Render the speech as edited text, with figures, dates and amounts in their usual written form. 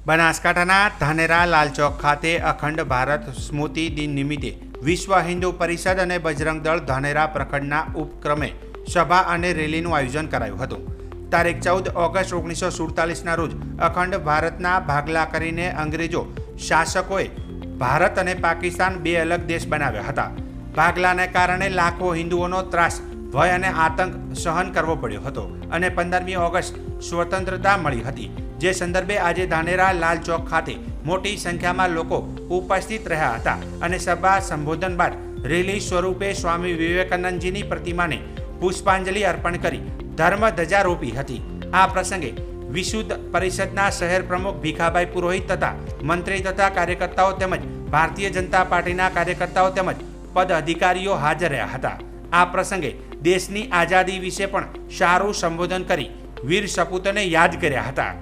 બનાસકાંઠાના ધાનેરા લાલચોક ખાતે અખંડ ભારત સ્મૃતિ દિન નિમિત્તે વિશ્વ હિન્દુ પરિષદ અને બજરંગ દળ ધાનેરા પ્રખંડના ઉપક્રમે સભા અને રેલીનું આયોજન કરાયું હતું. તારીખ 14 ઓગસ્ટ 1947ના રોજ અખંડ ભારતના ભાગલા કરીને અંગ્રેજો શાસકોએ ભારત અને પાકિસ્તાન બે અલગ દેશ બનાવ્યા હતા. ભાગલાને કારણે લાખો હિન્દુઓનો ત્રાસ, ભય અને આતંક સહન કરવો પડ્યો હતો અને 15મી ઓગસ્ટ સ્વતંત્રતા મળી હતી. જે સંદર્ભે આજે ધાનેરા લાલ ચોક ખાતે મોટી સંખ્યામાં લોકો ઉપસ્થિત રહ્યા હતા અને સભા સંબોધન બાદ રેલી સ્વરૂપે સ્વામી વિવેકાનંદજીની પ્રતિમાને પુષ્પાંજલિ અર્પણ કરી ધર્મ ધજા રોપી હતી. આ પ્રસંગે વિશુદ્ધ પરિષદના શહેર પ્રમુખ ભીખાભાઈ પુરોહિત તથા મંત્રી તથા કાર્યકર્તાઓ તેમજ ભારતીય જનતા પાર્ટીના કાર્યકર્તાઓ તેમજ પદ અધિકારીઓ હાજર રહ્યા હતા. આ પ્રસંગે દેશની આઝાદી વિશે પણ સારું સંબોધન કરી વીર સપૂતોને યાદ કર્યા હતા.